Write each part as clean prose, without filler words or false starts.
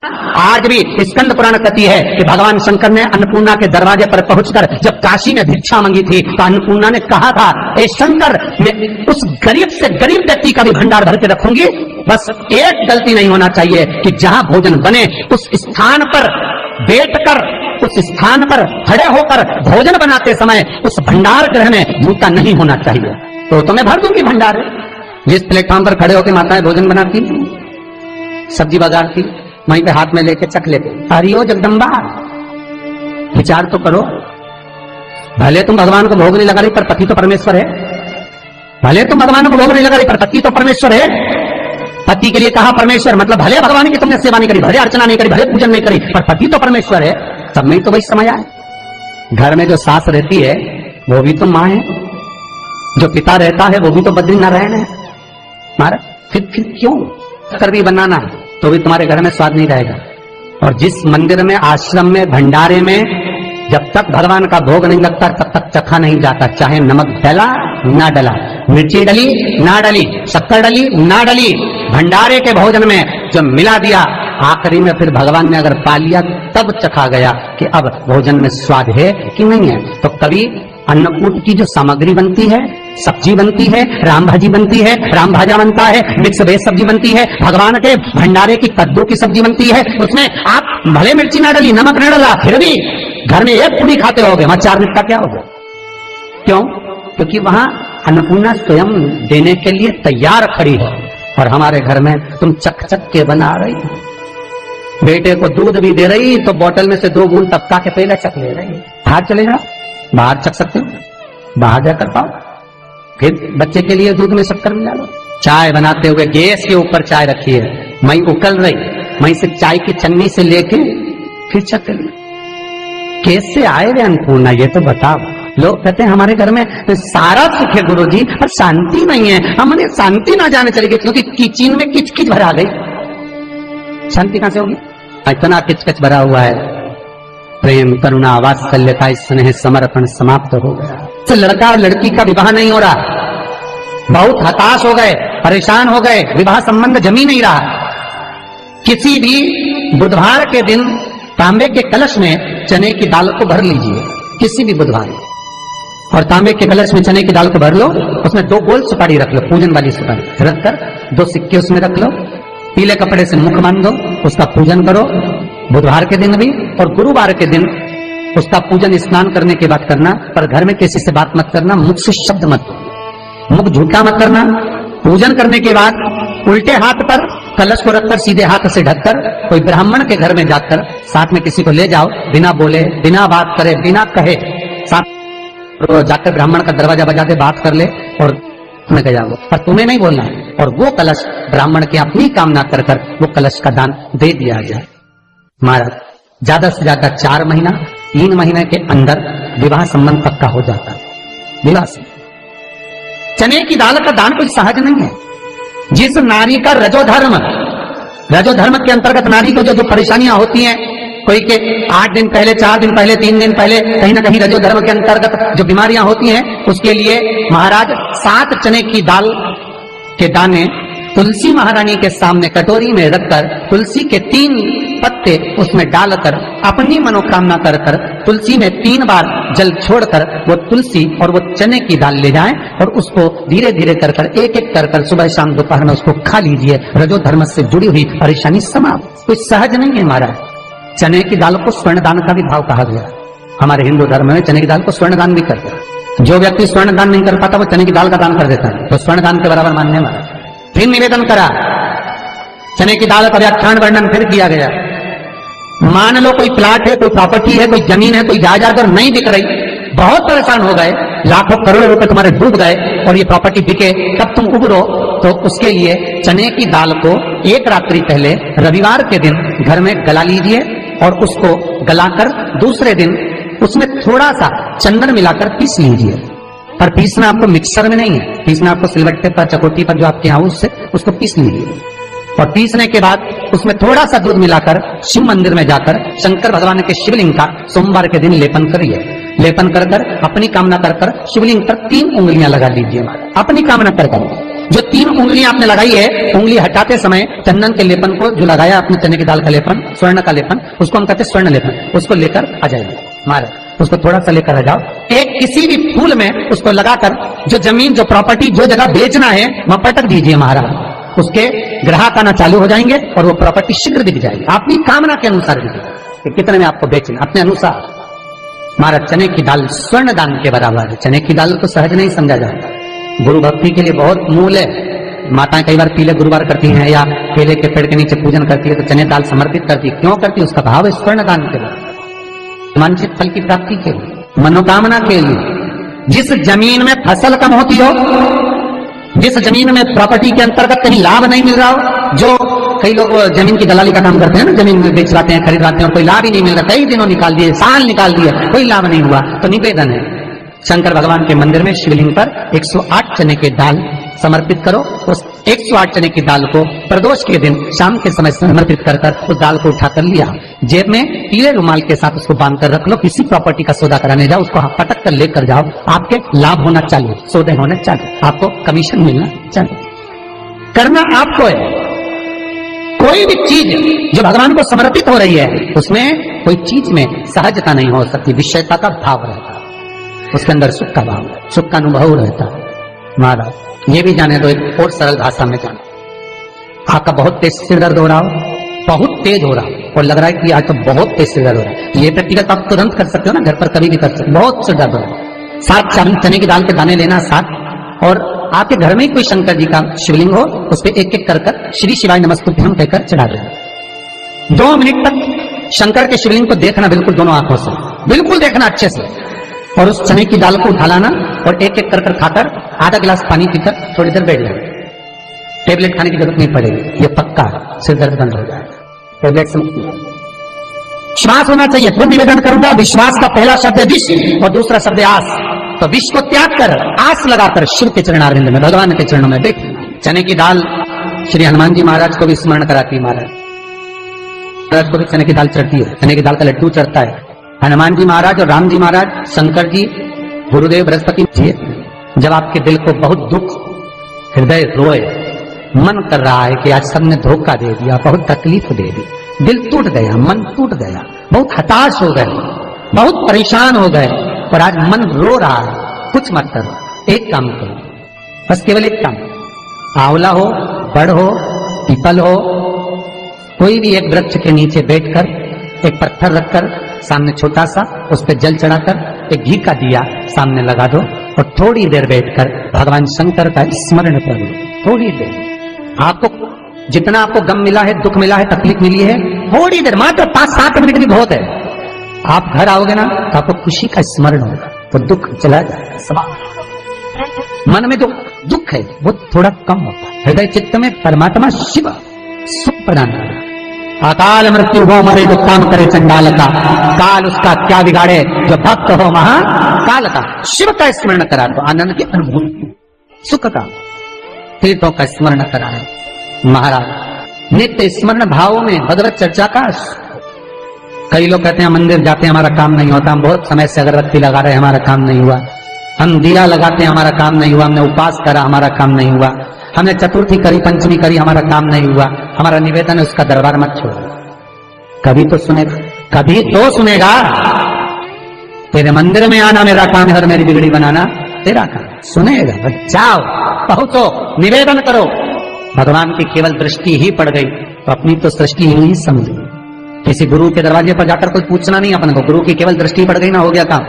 आज भी स्कंद पुराण कहती है कि भगवान शंकर ने अन्नपूर्णा के दरवाजे पर पहुंचकर जब काशी में भिक्षा मांगी थी तो अन्नपूर्णा ने कहा था, ए शंकर, मैं उस गरीब से गरीब व्यक्ति का भी भंडार भर के रखूंगी, बस एक गलती नहीं होना चाहिए कि जहां भोजन बने उस स्थान पर बैठकर, उस स्थान पर खड़े होकर भोजन बनाते समय उस भंडार गृह में जूता नहीं होना चाहिए। तो मैं भर दूंगी भंडार। जिस प्लेटफॉर्म पर खड़े होकर माताएं भोजन बनाती, सब्जी बाजारती, वहीं पे हाथ में लेके चख लेते, हरिओ जगदम्बा, विचार तो करो। भले तुम भगवान को भोग नहीं लगा रही पर पति तो परमेश्वर है। भले तुम भगवान को भोग नहीं लगा रही पर पति तो परमेश्वर है। पति के लिए कहा परमेश्वर, मतलब भले भगवान की तुमने सेवा नहीं करी, भले अर्चना नहीं करी, भले पूजन नहीं करी, पर पति तो परमेश्वर है। सब में तो वही समझ आए। घर में जो सास रहती है वो भी तो माँ है, जो पिता रहता है वो भी तो बद्रीनारायण है। महाराज फिर क्यों कर भी बनाना तो भी तुम्हारे घर में स्वाद नहीं रहेगा। और जिस मंदिर में, आश्रम में, भंडारे में जब तक भगवान का भोग नहीं लगता तब तक चखा नहीं जाता, चाहे नमक डला ना डला, मिर्ची डली ना डली, शक्कर डली ना डली, भंडारे के भोजन में जो मिला दिया आखिरी में फिर भगवान ने अगर पा लिया तब चखा गया कि अब भोजन में स्वाद है कि नहीं है। तो कभी अन्नकूट की जो सामग्री बनती है, सब्जी बनती है, राम भाजी बनती है, राम भाजा बनता है, मिक्स वेज सब्जी बनती है, भगवान के भंडारे की कद्दू की सब्जी बनती है, उसमें आप भले मिर्ची ना डली, नमक ना डला, फिर भी घर में एक पूरी खाते रहोगे, वहां 4 मिनट का क्या होगा? क्यों? क्योंकि वहां अन्नपूर्णा स्वयं देने के लिए तैयार खड़ी है। और हमारे घर में तुम चक चक के बना रही, बेटे को दूध भी दे रही तो बोतल में से 2 बूंद टपका के पहले चक ले रही। बाहर चले जाओ, बाहर चख सकते हो, बाहर जाकर पाओ, फिर बच्चे के लिए दूध में शक्कर मिला लो। चाय बनाते हुए गैस के ऊपर चाय रखी है, मई उकल रही, मई से चाय की चन्नी से लेके फिर चख ली। कैसे आए वे अन्नपूर्णा, ये तो बताओ। लोग कहते हैं हमारे घर में सारा सुख है गुरुजी, पर शांति नहीं है। हमने शांति ना जाने चली गई क्योंकि किचन में किचकिच भरा गई। शांति कहां से होगी? इतना किचकिच भरा हुआ है। प्रेम, करुणा, वात्सल्य का स्नेह, समर्पण समाप्त हो गया। तो लड़का और लड़की का विवाह नहीं हो रहा, बहुत हताश हो गए, परेशान हो गए, विवाह संबंध जमी नहीं रहा। किसी भी बुधवार के दिन तांबे के कलश में चने की दाल को भर लीजिए, किसी भी बुधवार, और तांबे के कलश में चने की दाल को भर लो, उसमें 2 गोल सुपारी रख लो, पूजन वाली सुपारी रखकर 2 सिक्के उसमें रख लो, पीले कपड़े से मुख बांध दो, उसका पूजन करो बुधवार के दिन भी, और गुरुवार के दिन उसका पूजन स्नान करने के बाद करना। पर घर में किसी से बात मत करना, मुख से शब्द मत, मुख झूठा मत करना। पूजन करने के बाद उल्टे हाथ पर कलश को रखकर सीधे हाथ से ढककर कोई ब्राह्मण के घर में जाकर साथ में किसी को ले जाओ, बिना बोले, बिना बात करे, बिना कहे, साथ जाकर ब्राह्मण का दरवाजा बजा दे, बात कर ले और में गया वो, पर तुम्हें नहीं बोलना है। और वो कलश ब्राह्मण की अपनी कामना कर कर वो कलश का दान दे दिया जाए। महाराज ज्यादा से ज्यादा 4 महीना, 3 महीने के अंदर विवाह संबंध पक्का हो जाता है। विवाह से चने की दाल का दान कोई सहज नहीं है। जिस नारी का रजोधर्म के अंतर्गत नारी को जो परेशानियां होती हैं, कोई के 8 दिन पहले, 4 दिन पहले, 3 दिन पहले कहीं ना कहीं रजोधर्म के अंतर्गत जो बीमारियां होती हैं, उसके लिए महाराज 7 चने की दाल के दाने तुलसी महारानी के सामने कटोरी में रखकर तुलसी के 3 पत्ते उसमें डालकर अपनी मनोकामना कर कर तुलसी में 3 बार जल छोड़कर वो तुलसी और वो चने की दाल ले जाएं और उसको धीरे धीरे कर कर एक एक कर कर सुबह शाम दोपहर में उसको खा लीजिए। रजो धर्म से जुड़ी हुई परेशानी समाप्त। कोई सहज नहीं है महाराज। चने की दाल को स्वर्ण दान का भी भाव कहा गया। हमारे हिंदू धर्म में चने की दाल को स्वर्ण दान भी करते हैं। जो व्यक्ति स्वर्ण दान नहीं कर पाता वो चने की दाल का दान कर देता है, तो स्वर्ण दान के बराबर मानने वाला। फिर निवेदन करा, चने की दाल का व्याख्यान वर्णन फिर किया गया। मान लो कोई प्लाट है, कोई प्रॉपर्टी है, कोई जमीन है, कोई जायदाद अगर नहीं बिक रही, बहुत परेशान हो गए, लाखों करोड़ों रुपए तुम्हारे डूब गए और ये प्रॉपर्टी बिके, तब तुम उबरो, तो उसके लिए चने की दाल को 1 रात्रि पहले रविवार के दिन घर में गला लीजिए और उसको गलाकर दूसरे दिन उसमें थोड़ा सा चंदन मिलाकर पीस लीजिए। पर पीसना आपको मिक्सर में नहीं है, पीसना आपको सिलबट्टे पर, चकोटी पर जो आपके यहाँ उससे उसको पीस लीजिए। और पीसने के बाद उसमें थोड़ा सा दूध मिलाकर शिव मंदिर में जाकर शंकर भगवान के शिवलिंग का सोमवार के दिन लेपन करिए। लेपन कर कर अपनी कामना कर कर शिवलिंग पर 3 उंगलियां लगा लीजिए, अपनी कामना कर कर। जो 3 उंगलियां आपने लगाई है, उंगली हटाते समय चंदन के लेपन को जो लगाया आपने, चने की दाल का लेपन, स्वर्ण का लेपन, उसको हम कहते हैं स्वर्ण लेपन, उसको लेकर आ जाइए महाराज, उसको थोड़ा सा लेकर आ जाओ। एक किसी भी फूल में उसको लगाकर जो जमीन, जो प्रॉपर्टी, जो जगह बेचना है वहां पटक दीजिए महाराज। उसके ग्राहक आना चालू हो जाएंगे और वो प्रॉपर्टी शीघ्र दिख जाएगी, आपकी कामना के अनुसार दिखेगी कि कितने में आपको बेचना, अपने अनुसार। महाराज चने की दाल स्वर्ण दान के बराबर है। चने की दाल को सहज नहीं समझा जाता, गुरु भक्ति के लिए बहुत मूल है। माताएं कई बार पीले गुरुवार करती हैं या केले के पेड़ के नीचे पूजन करती है तो चने दाल समर्पित करती है। क्यों करती है? उसका भाव है स्वर्ण दान के लिए, वांछित फल की प्राप्ति के लिए, मनोकामना के लिए। जिस जमीन में फसल कम होती हो, जिस जमीन में प्रॉपर्टी के अंतर्गत कहीं लाभ नहीं मिल रहा हो, जो कई लोग जमीन की दलाली का काम करते हैं ना, जमीन बेचवाते हैं, खरीदवाते हैं और कोई लाभ ही नहीं मिल रहा, कई दिनों निकाल दिए, साल निकाल दिए, कोई लाभ नहीं हुआ, तो निवेदन है शंकर भगवान के मंदिर में शिवलिंग पर 108 चने के दाल समर्पित करो। उस 108 चने की दाल को प्रदोष के दिन शाम के समय समर्पित कर उस दाल को उठाकर लिया, जेब में पीले रुमाल के साथ उसको बांध कर रख लो। किसी प्रॉपर्टी का सौदा कराने जाओ, उसको पटक कर लेकर जाओ, आपके लाभ होना चालू, सौदे होने चालू, आपको कमीशन मिलना चालू। करना आपको है। कोई भी चीज जो भगवान को समर्पित हो रही है उसमें कोई चीज में सहजता नहीं हो सकती, विषयता का भाव रहता है, उसके अंदर सुख का भाव, सुख का अनुभव रहता है। महाराज ये भी जाने दो, एक और सरल भाषा में जानो, आपका बहुत तेज सिर दर्द हो रहा हो, बहुत तेज हो रहा हो और लग रहा है कि आज तो बहुत तेज सिर दर्द हो रहा है, ये व्यक्तिगत आप तुरंत कर सकते हो ना, घर पर कभी भी कर सकते हो। बहुत सिर दर्द हो रहा है, 7 चने की दाल के दाने लेना 7, और आपके घर में कोई शंकर जी का शिवलिंग हो, उस पर एक एक कर श्री शिवाय नमस्तुभ्यम कहकर चढ़ा देना। 2 मिनट तक शंकर के शिवलिंग को देखना, बिल्कुल दोनों आंखों से, बिल्कुल देखना अच्छे से, और उस चने की दाल को उठा लाना और एक एक कर खाकर आधा गिलास पानी पीकर थोड़ी देर बैठ जाए। टेबलेट खाने की जरूरत नहीं पड़ेगी, ये पक्का सिर दर्द बंद हो जाएगा, टेबलेट से मुक्ति। विश्वास होना चाहिए। खुद निवेदन करूंगा, विश्वास का पहला शब्द है विष और दूसरा शब्द है आस। तो विष को त्याग कर आस लगाकर शिव के चरणारविंद में, भगवान के चरणों में देख। चने की दाल श्री हनुमान जी महाराज को भी स्मरण कराती है, महाराज को भी चने की दाल चढ़ती है, चने की दाल का लड्डू चढ़ता है। हनुमान जी महाराज और राम जी महाराज, शंकर जी, गुरुदेव बृहस्पति जी, जब आपके दिल को बहुत दुख, हृदय रोए, मन कर रहा है कि आज सबने धोखा दे दिया, बहुत तकलीफ दे दी, दिल टूट गया, मन टूट गया, बहुत हताश हो गए, बहुत परेशान हो गए और आज मन रो रहा है, कुछ मत करो, एक काम करो, बस केवल एक काम, आंवला हो, बड़ हो, पीपल हो, कोई भी एक वृक्ष के नीचे बैठकर एक पत्थर रखकर सामने छोटा सा, उस पर जल चढ़ाकर एक घी का दिया सामने लगा दो और थोड़ी देर बैठकर भगवान शंकर का स्मरण करो। थोड़ी देर, आपको जितना आपको गम मिला है, दुख मिला है, तकलीफ मिली है, थोड़ी देर, मात्र 5-7 मिनट भी बहुत है। आप घर आओगे ना तो आपको खुशी का स्मरण होगा, तो दुख चला जाएगा, सब मन में जो दुख है वो थोड़ा कम होता है। हृदय चित्त में परमात्मा शिव सुख प्रदान कर, अकाल मृत्यु हो मरे जो काम करे चंडाल का, काल उसका क्या बिगाड़े जो भक्त हो महाकाल का। शिव का स्मरण करा तो आनंद की अनुभूति, सुख का, तीर्थों का स्मरण करा है महाराज। नित्य स्मरण भावों में भगवत चर्चा का। कई लोग कहते हैं मंदिर जाते हैं हमारा काम नहीं होता, हम बहुत समय से अगरबत्ती लगा रहे हैं हमारा काम नहीं हुआ, हम दिया लगाते हैं हमारा काम नहीं हुआ, हमने उपवास करा हमारा काम नहीं हुआ, हमने चतुर्थी करी, पंचमी करी, हमारा काम नहीं हुआ। हमारा निवेदन है उसका दरबार मत छोड़ो, कभी तो सुनेगा, कभी तो सुनेगा। तेरे मंदिर में आना मेरा काम है और मेरी बिगड़ी बनाना तेरा काम, सुनेगा। जाओ, पहुंचो, निवेदन करो। भगवान की केवल दृष्टि ही पड़ गई तो अपनी तो सृष्टि ही समझ गई। किसी गुरु के दरवाजे पर जाकर कोई पूछना नहीं अपन को, गुरु की केवल दृष्टि पड़ गई ना, हो गया काम,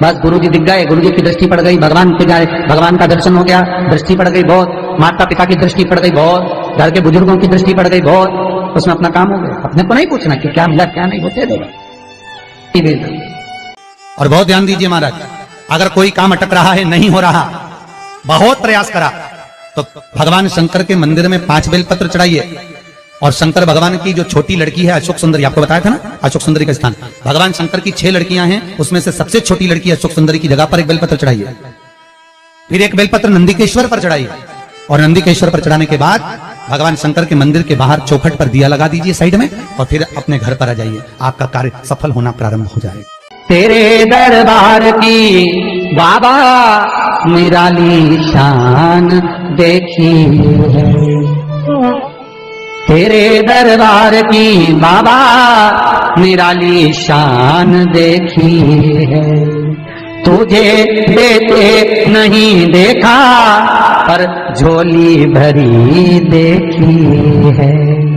बस गुरु जी दिख गए, गुरु जी की दृष्टि पड़ गई, भगवान पे जाए, भगवान का दर्शन हो गया, दृष्टि पड़ गई बहुत, माता पिता की दृष्टि पड़ गई बहुत, घर के बुजुर्गों की दृष्टि पड़ गई बहुत, उसमें अपना काम हो गया। अपने को नहीं पूछना कि क्या मिला क्या नहीं, होते देगा। और बहुत ध्यान दीजिए महाराज, अगर कोई काम अटक रहा है, नहीं हो रहा, बहुत प्रयास करा, तो भगवान शंकर के मंदिर में 5 बेलपत्र चढ़ाइए। और शंकर भगवान की जो छोटी लड़की है अशोक सुंदरी, आपको बताया था ना अशोक सुंदरी का स्थान, भगवान शंकर की 6 लड़कियां हैं, उसमें से सबसे छोटी लड़की अशोक सुंदरी की जगह पर एक बेलपत्र चढ़ाइए। फिर एक बेलपत्र नंदिकेश्वर पर चढ़ाइए और नंदिकेश्वर पर चढ़ाने के बाद भगवान शंकर के मंदिर के बाहर चौखट पर दिया लगा दीजिए साइड में, और फिर अपने घर पर आ जाइए, आपका कार्य सफल होना प्रारंभ हो जाएगा। तेरे दरबार की बाबा निराली शान देखी है, तेरे दरबार की बाबा निराली शान देखी है। तुझे देते नहीं देखा पर झोली भरी देखी है।